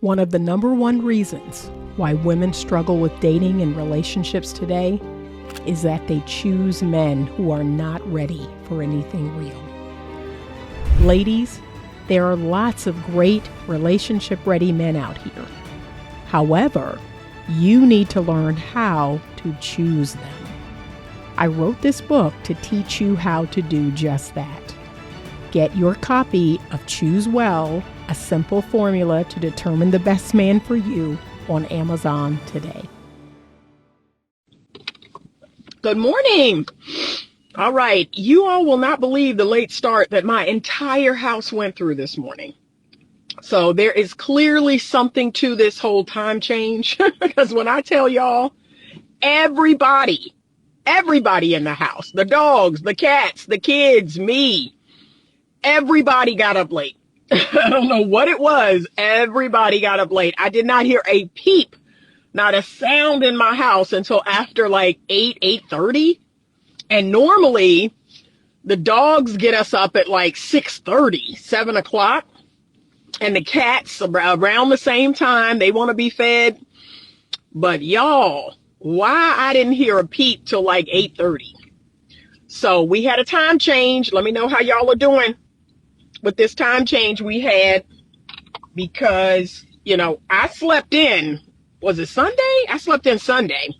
One of the number one reasons why women struggle with dating and relationships today is that they choose men who are not ready for anything real. Ladies, there are lots of great relationship-ready men out here. However, you need to learn how to choose them. I wrote this book to teach you how to do just that. Get your copy of Choose Well, a simple formula to determine the best man for you on Amazon today. Good morning. All right. You all will not believe the late start that my entire house went through this morning. So there is clearly something to this whole time change because when I tell y'all, everybody in the house, the dogs, the cats, the kids, me, everybody got up late. I don't know what it was. Everybody got up late. I did not hear a peep, not a sound in my house until after like 8:30. And normally the dogs get us up at like 6:30, 7 o'clock. And the cats around the same time, they want to be fed. But y'all, why I didn't hear a peep till like 8:30. So we had a time change. Let me know how y'all are doing with this time change we had, because, I slept in, was it Sunday? I slept in Sunday.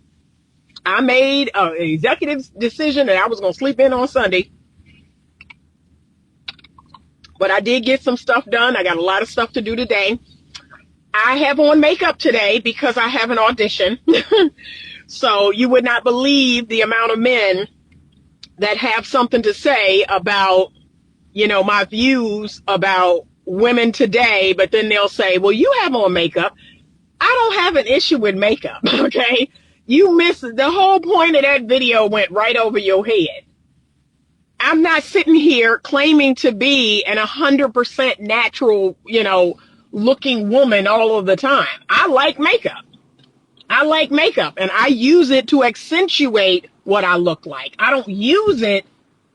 I made an executive decision that I was going to sleep in on Sunday. But I did get some stuff done. I got a lot of stuff to do today. I have on makeup today because I have an audition. So you would not believe the amount of men that have something to say about, my views about women today, but then they'll say, well, you have on makeup. I don't have an issue with makeup, okay? You missed the whole point of that video, went right over your head. I'm not sitting here claiming to be an 100% natural, looking woman all of the time. I like makeup. And I use it to accentuate what I look like. I don't use it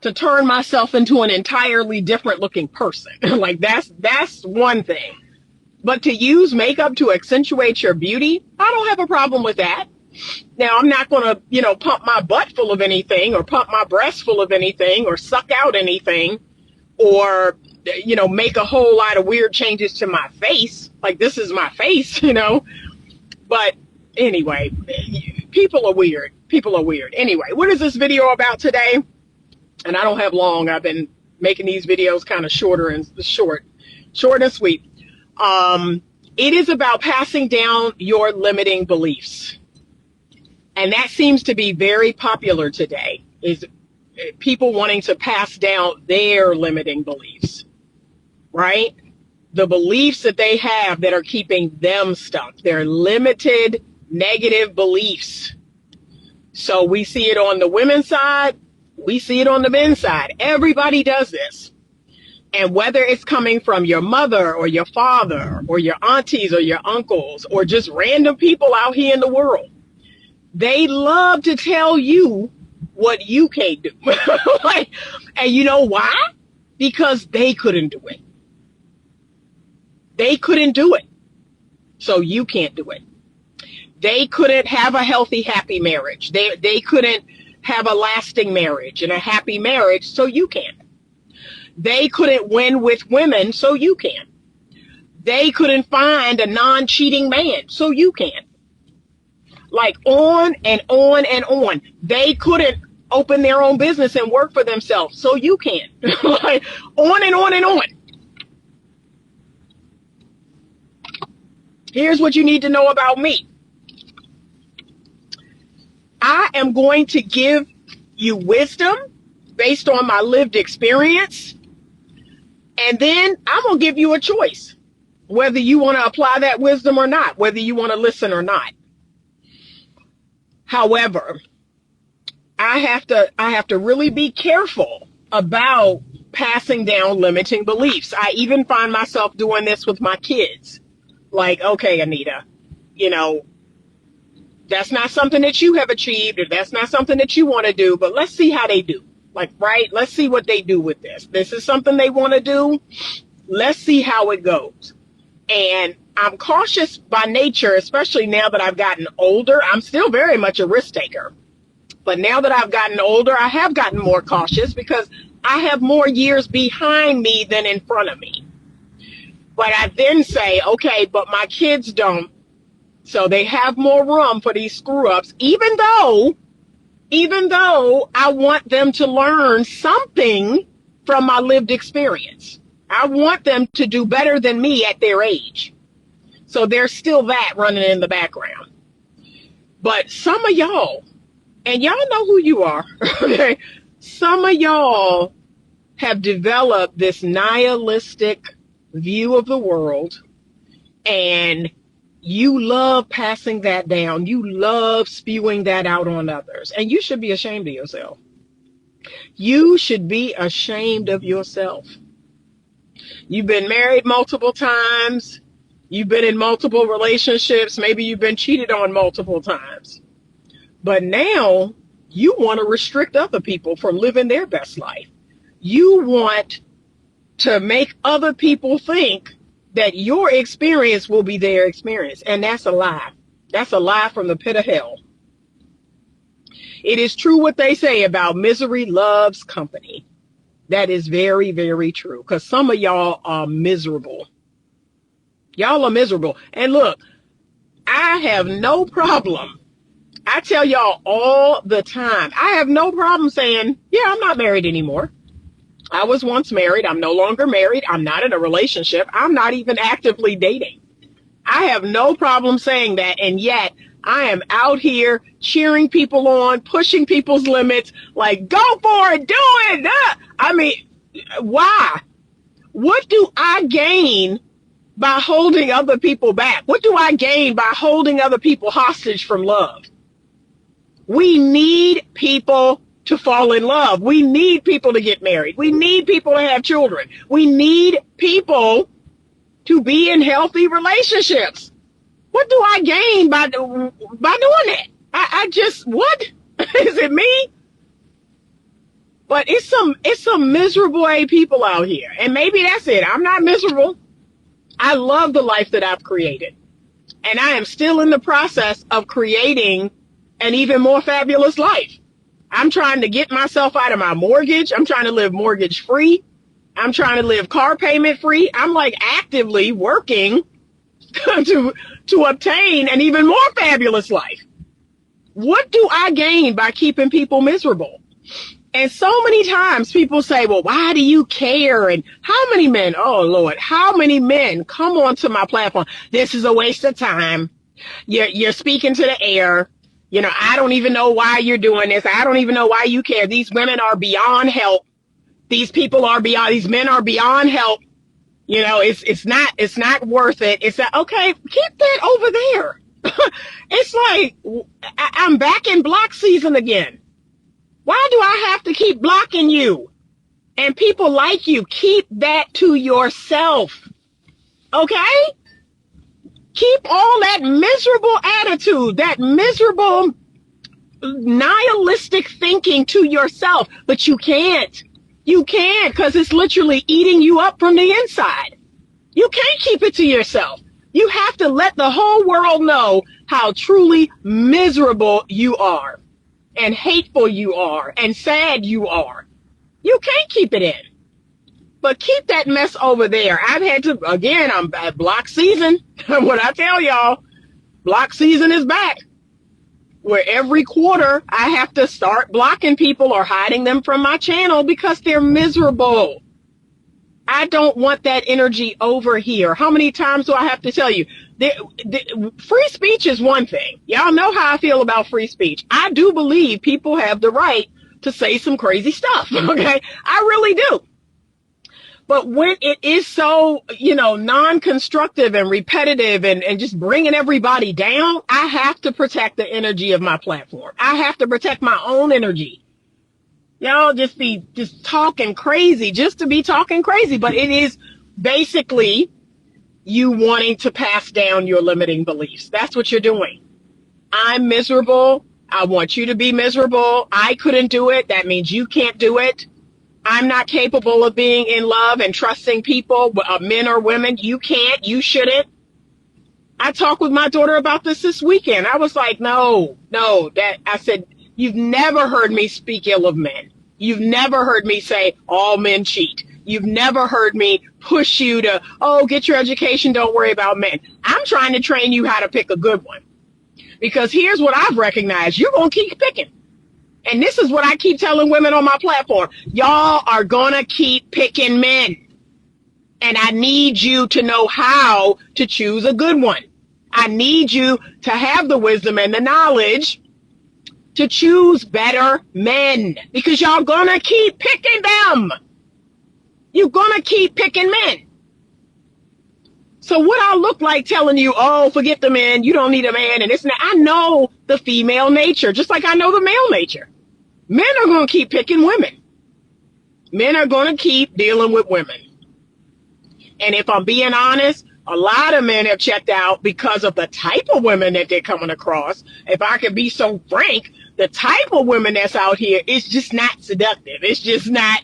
to turn myself into an entirely different looking person. Like that's one thing. But to use makeup to accentuate your beauty, I don't have a problem with that. Now, I'm not going to, pump my butt full of anything or pump my breast full of anything or suck out anything or, make a whole lot of weird changes to my face. Like, this is my face, But anyway, people are weird. Anyway, what is this video about today? And I don't have long. I've been making these videos kind of short and sweet. It is about passing down your limiting beliefs. And that seems to be very popular today, is people wanting to pass down their limiting beliefs, right? The beliefs that they have that are keeping them stuck. They're limited, negative beliefs. So we see it on the women's side. We see it on the men's side. Everybody does this. And whether it's coming from your mother or your father or your aunties or your uncles or just random people out here in the world, they love to tell you what you can't do. And you know why? Because they couldn't do it. They couldn't do it. So you can't do it. They couldn't have a healthy, happy marriage. They couldn't have a lasting marriage and a happy marriage, so you can. They couldn't win with women, so you can. They couldn't find a non-cheating man, so you can. Like on and on and on. They couldn't open their own business and work for themselves, so you can. Like on and on and on. Here's what you need to know about me. I am going to give you wisdom based on my lived experience. And then I'm going to give you a choice, whether you want to apply that wisdom or not, whether you want to listen or not. However, I have to really be careful about passing down limiting beliefs. I even find myself doing this with my kids. Like, okay, Anita, that's not something that you have achieved, or that's not something that you want to do, but let's see how they do. Like, right? Let's see what they do with this. This is something they want to do. Let's see how it goes. And I'm cautious by nature, especially now that I've gotten older. I'm still very much a risk taker. But now that I've gotten older, I have gotten more cautious because I have more years behind me than in front of me. But I then say, okay, but my kids don't. So they have more room for these screw ups, even though I want them to learn something from my lived experience. I want them to do better than me at their age. So there's still that running in the background. But some of y'all, and y'all know who you are, okay? Some of y'all have developed this nihilistic view of the world, and you love passing that down. You love spewing that out on others, and you should be ashamed of yourself. You should be ashamed of yourself. You've been married multiple times. You've been in multiple relationships. Maybe you've been cheated on multiple times. But now you want to restrict other people from living their best life. You want to make other people think that your experience will be their experience. And that's a lie. That's a lie from the pit of hell. It is true what they say about misery loves company. That is very, very true. Because some of y'all are miserable. Y'all are miserable. And look, I have no problem. I tell y'all all the time, I have no problem saying, yeah, I'm not married anymore. I was once married. I'm no longer married. I'm not in a relationship. I'm not even actively dating. I have no problem saying that. And yet I am out here cheering people on, pushing people's limits, like, go for it, do it. I mean, why? What do I gain by holding other people back? What do I gain by holding other people hostage from love? We need people to fall in love. We need people to get married. We need people to have children. We need people to be in healthy relationships. What do I gain by doing that? I just, what? Is it me? But it's some miserable people out here. And maybe that's it. I'm not miserable. I love the life that I've created. And I am still in the process of creating an even more fabulous life. I'm trying to get myself out of my mortgage. I'm trying to live mortgage free. I'm trying to live car payment free. I'm like actively working to obtain an even more fabulous life. What do I gain by keeping people miserable? And so many times people say, well, why do you care? And how many men, oh Lord, how many men come onto my platform? This is a waste of time. You're speaking to the air. You know, I don't even know why you're doing this. I don't even know why you care. These women are beyond help. These men are beyond help. You know, it's not worth it. It's that, okay, keep that over there. It's like, I'm back in block season again. Why do I have to keep blocking you? And people like you, keep that to yourself. Okay? Keep all that miserable attitude, that miserable nihilistic thinking to yourself. But you can't. You can't, because it's literally eating you up from the inside. You can't keep it to yourself. You have to let the whole world know how truly miserable you are, and hateful you are, and sad you are. You can't keep it in. But keep that mess over there. I've had to, again, I'm at block season. What I tell y'all, block season is back. Where every quarter I have to start blocking people or hiding them from my channel because they're miserable. I don't want that energy over here. How many times do I have to tell you? Free speech is one thing. Y'all know how I feel about free speech. I do believe people have the right to say some crazy stuff. Okay? I really do. But when it is so, non-constructive and repetitive and just bringing everybody down, I have to protect the energy of my platform. I have to protect my own energy. Y'all just be talking crazy just to be talking crazy. But it is basically you wanting to pass down your limiting beliefs. That's what you're doing. I'm miserable. I want you to be miserable. I couldn't do it. That means you can't do it. I'm not capable of being in love and trusting people, men or women. You can't. You shouldn't. I talked with my daughter about this weekend. I was like, no, I said, you've never heard me speak ill of men. You've never heard me say all men cheat. You've never heard me push you to, oh, get your education, don't worry about men. I'm trying to train you how to pick a good one. Because here's what I've recognized. You're going to keep picking. And this is what I keep telling women on my platform. Y'all are going to keep picking men. And I need you to know how to choose a good one. I need you to have the wisdom and the knowledge to choose better men. Because y'all going to keep picking them. You're going to keep picking men. So what I look like telling you, oh, forget the men, you don't need a man, and it's not. I know the female nature, just like I know the male nature. Men are going to keep picking women. Men are going to keep dealing with women. And if I'm being honest, a lot of men have checked out because of the type of women that they're coming across. If I could be so frank, the type of women that's out here is just not seductive. It's just not,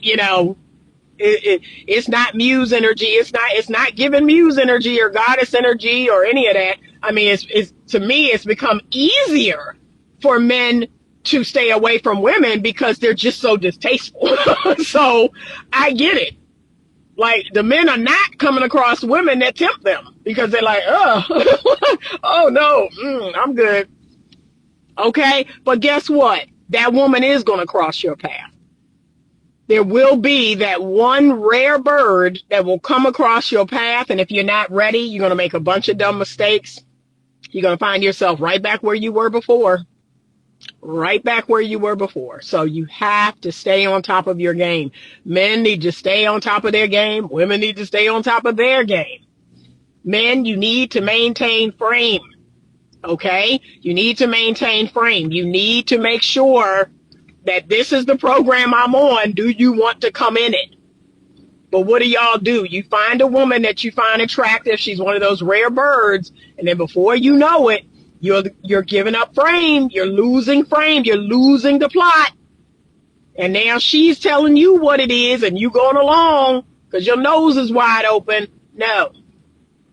it's not muse energy. It's not giving muse energy or goddess energy or any of that. I mean, it's to me, it's become easier for men to stay away from women because they're just so distasteful. So I get it. Like, the men are not coming across women that tempt them because they're like, oh, oh no, I'm good. Okay. But guess what? That woman is going to cross your path. There will be that one rare bird that will come across your path. And if you're not ready, you're going to make a bunch of dumb mistakes. You're going to find yourself right back where you were before. Right back where you were before. So you have to stay on top of your game. Men need to stay on top of their game. Women need to stay on top of their game. Men, you need to maintain frame. Okay? You need to maintain frame. You need to make sure that this is the program I'm on. Do you want to come in it? But what do y'all do? You find a woman that you find attractive. She's one of those rare birds. And then before you know it, you're giving up frame. You're losing frame. You're losing the plot. And now she's telling you what it is and you going along because your nose is wide open. No.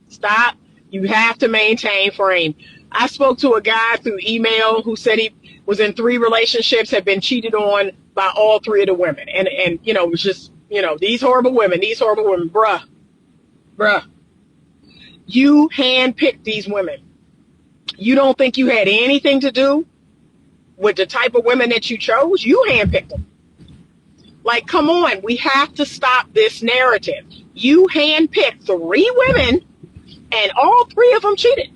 Stop. You have to maintain frame. I spoke to a guy through email who said he was in 3 relationships, had been cheated on by all 3 of the women. And it was just, these horrible women, bruh. You handpicked these women. You don't think you had anything to do with the type of women that you chose? You handpicked them. Like, come on, we have to stop this narrative. You handpicked 3 women and all 3 of them cheated.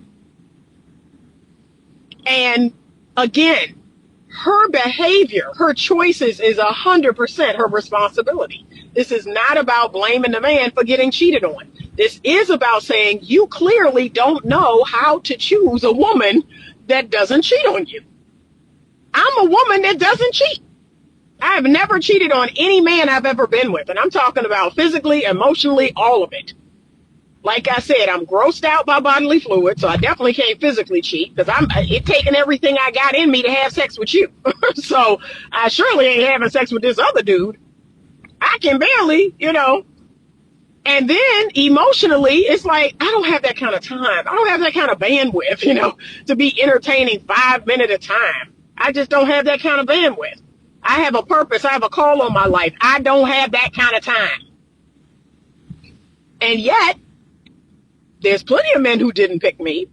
And again, her behavior, her choices is 100% her responsibility. This is not about blaming the man for getting cheated on. This is about saying you clearly don't know how to choose a woman that doesn't cheat on you. I'm a woman that doesn't cheat. I have never cheated on any man I've ever been with. And I'm talking about physically, emotionally, all of it. Like I said, I'm grossed out by bodily fluids, so I definitely can't physically cheat because it's taking everything I got in me to have sex with you. So I surely ain't having sex with this other dude. I can barely, And then emotionally, it's like, I don't have that kind of time. I don't have that kind of bandwidth, to be entertaining 5 minutes at a time. I just don't have that kind of bandwidth. I have a purpose. I have a call on my life. I don't have that kind of time. And yet, there's plenty of men who didn't pick me.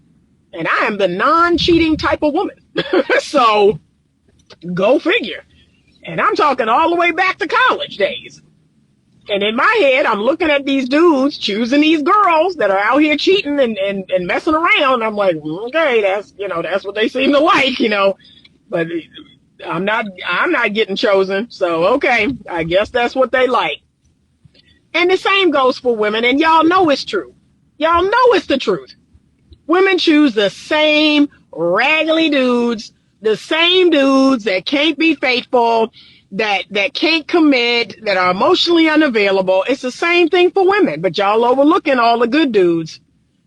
And I am the non-cheating type of woman. So, go figure. And I'm talking all the way back to college days. And in my head, I'm looking at these dudes choosing these girls that are out here cheating and messing around. I'm like, okay, that's what they seem to like, but I'm not getting chosen. So, okay, I guess that's what they like. And the same goes for women. And y'all know it's true. Y'all know it's the truth. Women choose the same raggedy dudes, the same dudes that can't be faithful, that can't commit, that are emotionally unavailable. It's the same thing for women, but y'all overlooking all the good dudes.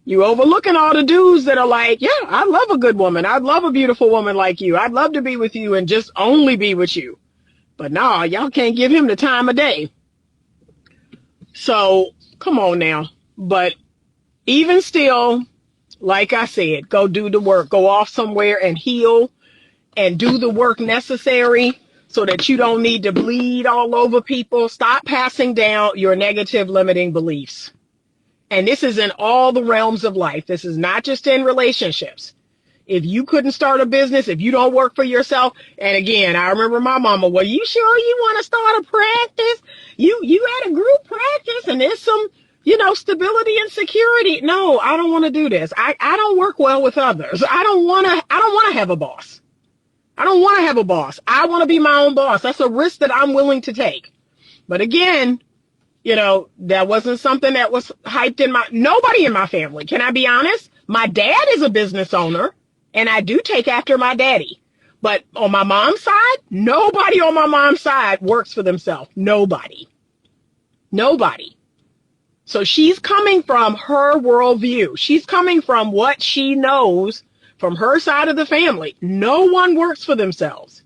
You overlooking all the dudes that are like, yeah, I love a good woman. I'd love a beautiful woman like you. I'd love to be with you and just only be with you. But nah, y'all can't give him the time of day. So come on now. But even still, Like I said, go do the work. Go off somewhere and heal and do the work necessary so that you don't need to bleed all over people. Stop passing down your negative limiting beliefs. And this is in all the realms of life. This is not just in relationships. If you couldn't start a business, if you don't work for yourself, and again, I remember my mama, well, you sure you want to start a practice? You had a group practice and there's some, stability and security. No, I don't want to do this. I don't work well with others. I don't want to have a boss. I don't want to have a boss. I want to be my own boss. That's a risk that I'm willing to take. But again, that wasn't something that was hyped nobody in my family. Can I be honest? My dad is a business owner and I do take after my daddy. But on my mom's side, nobody on my mom's side works for themselves. Nobody. So she's coming from her worldview. She's coming from what she knows from her side of the family. No one works for themselves.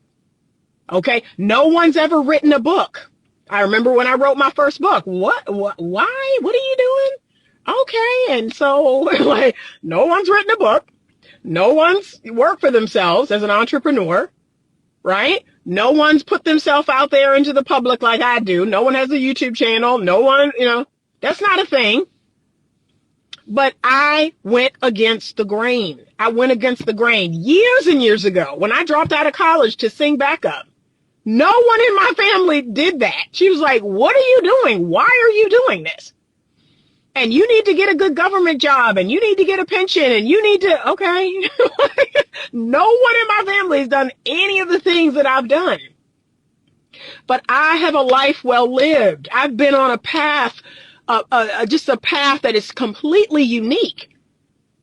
Okay? No one's ever written a book. I remember when I wrote my first book. Why? What are you doing? Okay. And so no one's written a book. No one's worked for themselves as an entrepreneur, right? No one's put themselves out there into the public like I do. No one has a YouTube channel. No one, that's not a thing. But I went against the grain. I went against the grain years and years ago when I dropped out of college to sing backup. No one in my family did that. She was like, what are you doing? Why are you doing this? And you need to get a good government job and you need to get a pension and you need to, okay. No one in my family has done any of the things that I've done. But I have a life well lived. I've been on a path, just a path that is completely unique.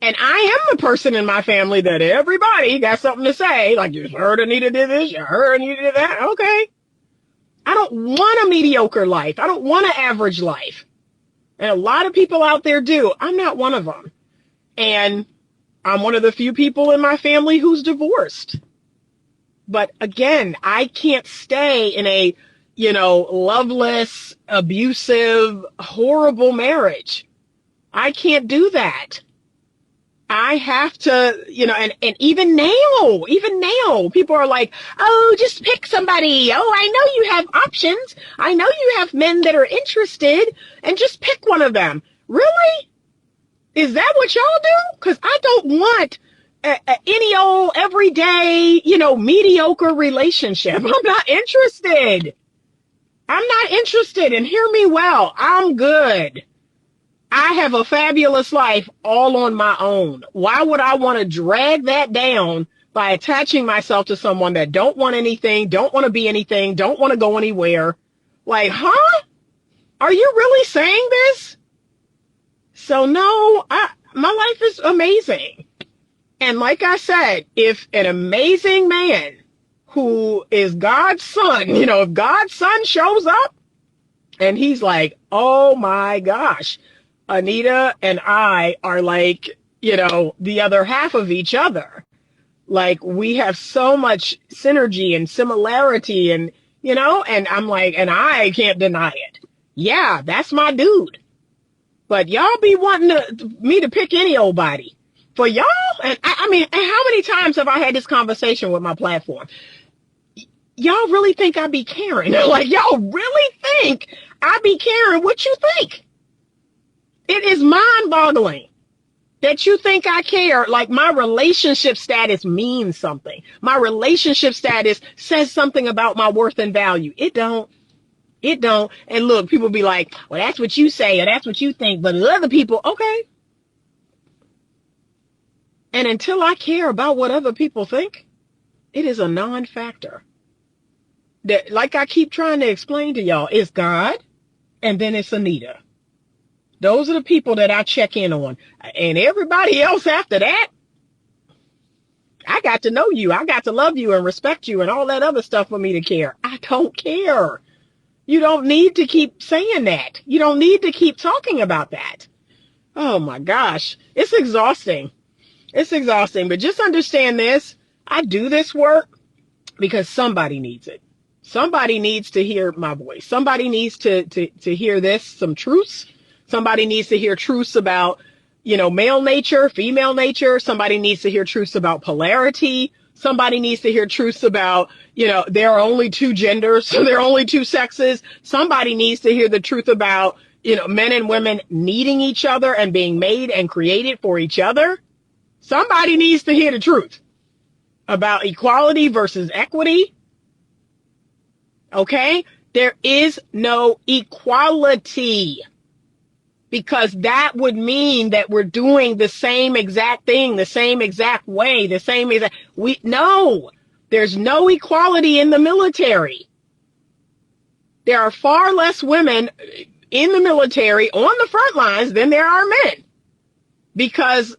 And I am the person in my family that everybody got something to say. Like, you heard Anita did this, you heard Anita did that. Okay. I don't want a mediocre life. I don't want an average life. And a lot of people out there do. I'm not one of them. And I'm one of the few people in my family who's divorced. But again, I can't stay in a, loveless, abusive, horrible marriage. I can't do that. I have to, and even now, people are like, oh, just pick somebody. Oh, I know you have options. I know you have men that are interested, and just pick one of them. Really? Is that what y'all do? Because I don't want any old everyday, mediocre relationship. I'm not interested. And hear me well. I'm good. I have a fabulous life all on my own. Why would I want to drag that down by attaching myself to someone that don't want anything, don't want to be anything, don't want to go anywhere? Like, huh? Are you really saying this? So no, my life is amazing. And like I said, if an amazing man who is God's son, if God's son shows up and he's like, oh my gosh, Anita and I are like, the other half of each other. Like, we have so much synergy and similarity and, and I'm like, and I can't deny it. Yeah, that's my dude. But y'all be wanting me to pick any old body for y'all. And I mean, and how many times have I had this conversation with my platform? Y'all really think I be caring? Like, y'all really think I be caring what you think? It is mind-boggling that you think I care. Like, my relationship status means something. My relationship status says something about my worth and value. It don't. And look, people be like, well, that's what you say or that's what you think. But other people, okay. And until I care about what other people think, it is a non-factor. That, like I keep trying to explain to y'all, it's God and then it's Anita. Those are the people that I check in on. And everybody else after that, I got to know you. I got to love you and respect you and all that other stuff for me to care. I don't care. You don't need to keep saying that. You don't need to keep talking about that. Oh my gosh. It's exhausting. But just understand this. I do this work because somebody needs it. Somebody needs to hear my voice. Somebody needs to hear this, some truths. Somebody needs to hear truths about, male nature, female nature. Somebody needs to hear truths about polarity. Somebody needs to hear truths about, there are only two genders, so there are only two sexes. Somebody needs to hear the truth about, men and women needing each other and being made and created for each other. Somebody needs to hear the truth about equality versus equity. Okay? There is no equality, because that would mean that we're doing the same exact thing, the same exact way, no, there's no equality in the military. There are far less women in the military on the front lines than there are men, because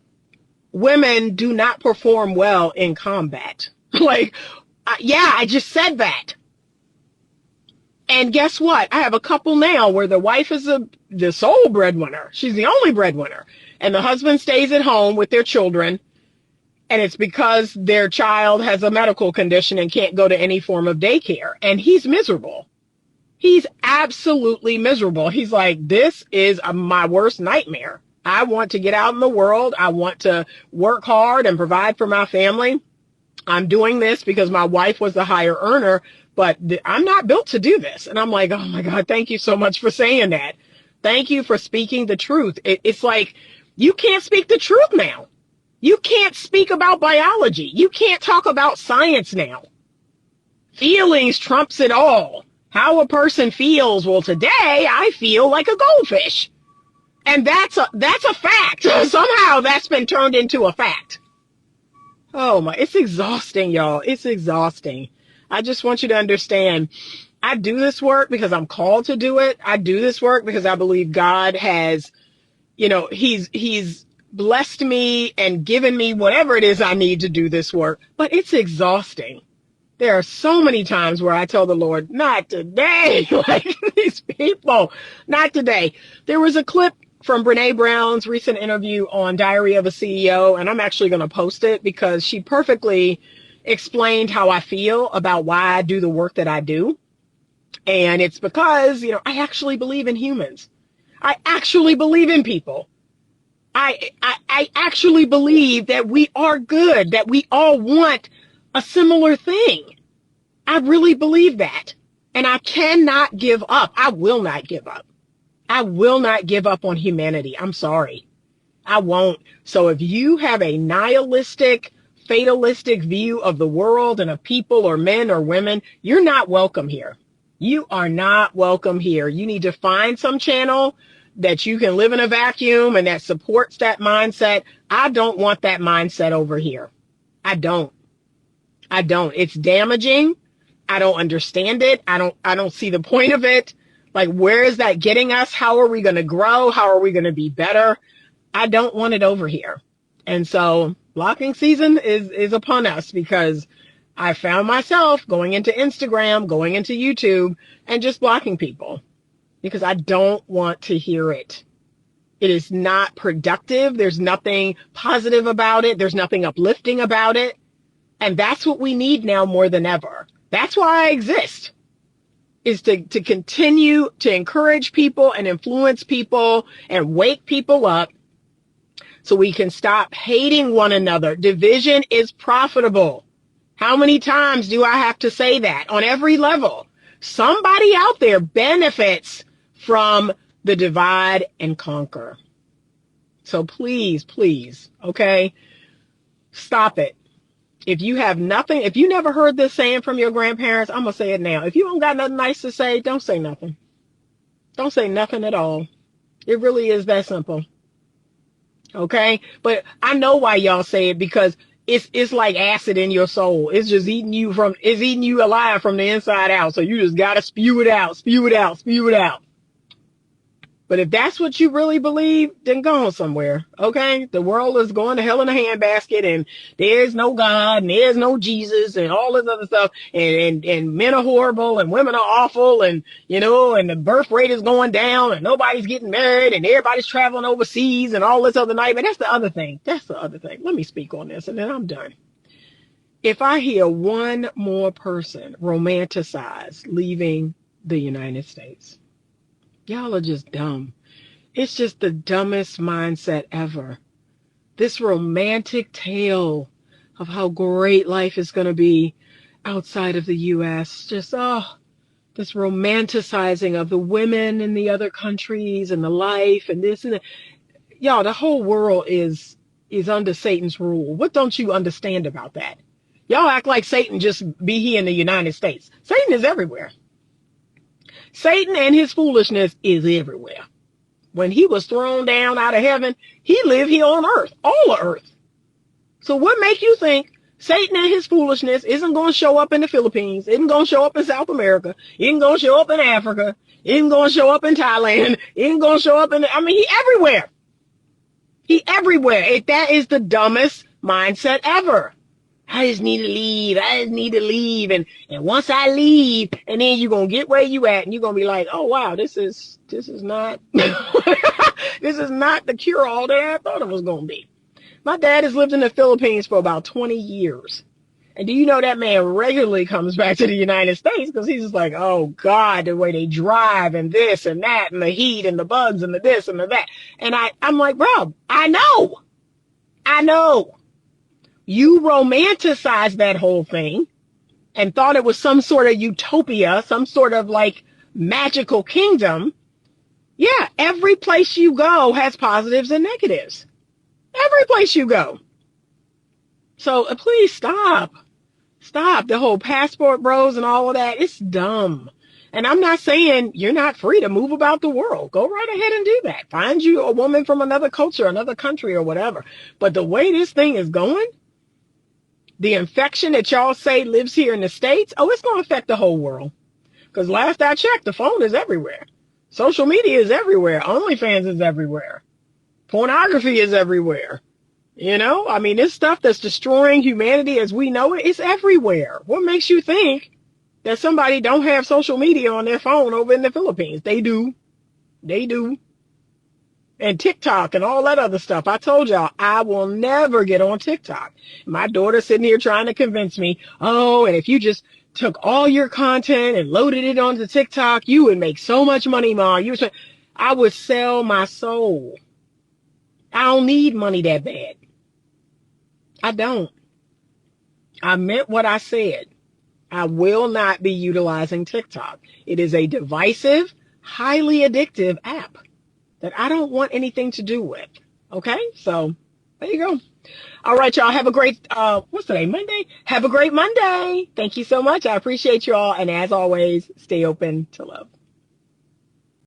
women do not perform well in combat. I just said that. And guess what? I have a couple now where the wife is the sole breadwinner. She's the only breadwinner. And the husband stays at home with their children. And it's because their child has a medical condition and can't go to any form of daycare. And he's miserable. He's absolutely miserable. He's like, this is my worst nightmare. I want to get out in the world. I want to work hard and provide for my family. I'm doing this because my wife was the higher earner, but I'm not built to do this. And I'm like, oh my God, thank you so much for saying that. Thank you for speaking the truth. It's like, you can't speak the truth now. You can't speak about biology. You can't talk about science now. Feelings trumps it all. How a person feels. Well, today I feel like a goldfish. And that's a fact. Somehow that's been turned into a fact. Oh my, it's exhausting, y'all. It's exhausting. I just want you to understand, I do this work because I'm called to do it. I do this work because I believe God has, he's blessed me and given me whatever it is I need to do this work. But it's exhausting. There are so many times where I tell the Lord, not today. Like, these people, not today. There was a clip from Brene Brown's recent interview on Diary of a CEO, and I'm actually going to post it because she perfectly explained how I feel about why I do the work that I do. And it's because, I actually believe in humans. I actually believe in people. I actually believe that we are good, that we all want a similar thing. I really believe that. And I cannot give up. I will not give up. I will not give up on humanity. I'm sorry. I won't. So if you have a nihilistic, fatalistic view of the world and of people or men or women, you're not welcome here. You are not welcome here. You need to find some channel that you can live in a vacuum and that supports that mindset. I don't want that mindset over here. I don't. It's damaging. I don't understand it. I don't see the point of it. Like, where is that getting us? How are we going to grow? How are we going to be better? I don't want it over here. And so blocking season is upon us, because I found myself going into Instagram, going into YouTube, and just blocking people because I don't want to hear it. It is not productive. There's nothing positive about it. There's nothing uplifting about it. And that's what we need now more than ever. That's why I exist, is to continue to encourage people and influence people and wake people up so we can stop hating one another. Division is profitable. How many times do I have to say that? On every level, somebody out there benefits from the divide and conquer. So please, okay, stop it. If you have nothing, if you never heard this saying from your grandparents, I'm going to say it now. If you don't got nothing nice to say, don't say nothing. Don't say nothing at all. It really is that simple. Okay? But I know why y'all say it, because it's like acid in your soul. It's just eating you alive from the inside out. So you just got to spew it out. But if that's what you really believe, then go on somewhere, okay? The world is going to hell in a handbasket, and there's no God, and there's no Jesus, and all this other stuff, and men are horrible, and women are awful, and, and the birth rate is going down, and nobody's getting married, and everybody's traveling overseas, and all this other nightmare. That's the other thing. Let me speak on this, and then I'm done. If I hear one more person romanticize leaving the United States, y'all are just dumb. It's just the dumbest mindset ever. This romantic tale of how great life is going to be outside of the US. Just, this romanticizing of the women in the other countries and the life and this and that. Y'all, the whole world is under Satan's rule. What don't you understand about that? Y'all act like Satan just be here in the United States. Satan is everywhere. Satan and his foolishness is everywhere. When he was thrown down out of heaven, he lived here on earth, all of earth. So what make you think Satan and his foolishness isn't going to show up in the Philippines, isn't going to show up in South America, isn't going to show up in Africa, isn't going to show up in Thailand, isn't going to show up he everywhere. He everywhere. That is the dumbest mindset ever. I just need to leave. I just need to leave. And once I leave, and then you're going to get where you at, and you're going to be like, oh, wow, this is not, this is not the cure-all that I thought it was going to be. My dad has lived in the Philippines for about 20 years. And do you know that man regularly comes back to the United States because he's just like, oh, God, the way they drive and this and that and the heat and the bugs and the this and the that. And I'm like, bro, I know. You romanticized that whole thing and thought it was some sort of utopia, some sort of like magical kingdom. Yeah, every place you go has positives and negatives. Every place you go. So please stop. Stop the whole passport bros and all of that. It's dumb. And I'm not saying you're not free to move about the world. Go right ahead and do that. Find you a woman from another culture, another country or whatever. But the way this thing is going, the infection that y'all say lives here in the States, it's going to affect the whole world. Because last I checked, the phone is everywhere. Social media is everywhere. OnlyFans is everywhere. Pornography is everywhere. This stuff that's destroying humanity as we know it is everywhere. What makes you think that somebody don't have social media on their phone over in the Philippines? They do. And TikTok and all that other stuff. I told y'all, I will never get on TikTok. My daughter's sitting here trying to convince me, and if you just took all your content and loaded it onto TikTok, you would make so much money, Ma. I would sell my soul. I don't need money that bad. I don't. I meant what I said. I will not be utilizing TikTok. It is a divisive, highly addictive app that I don't want anything to do with. Okay? So, there you go. All right, y'all. Have a great, what's today? Monday? Have a great Monday. Thank you so much. I appreciate you all. And as always, stay open to love.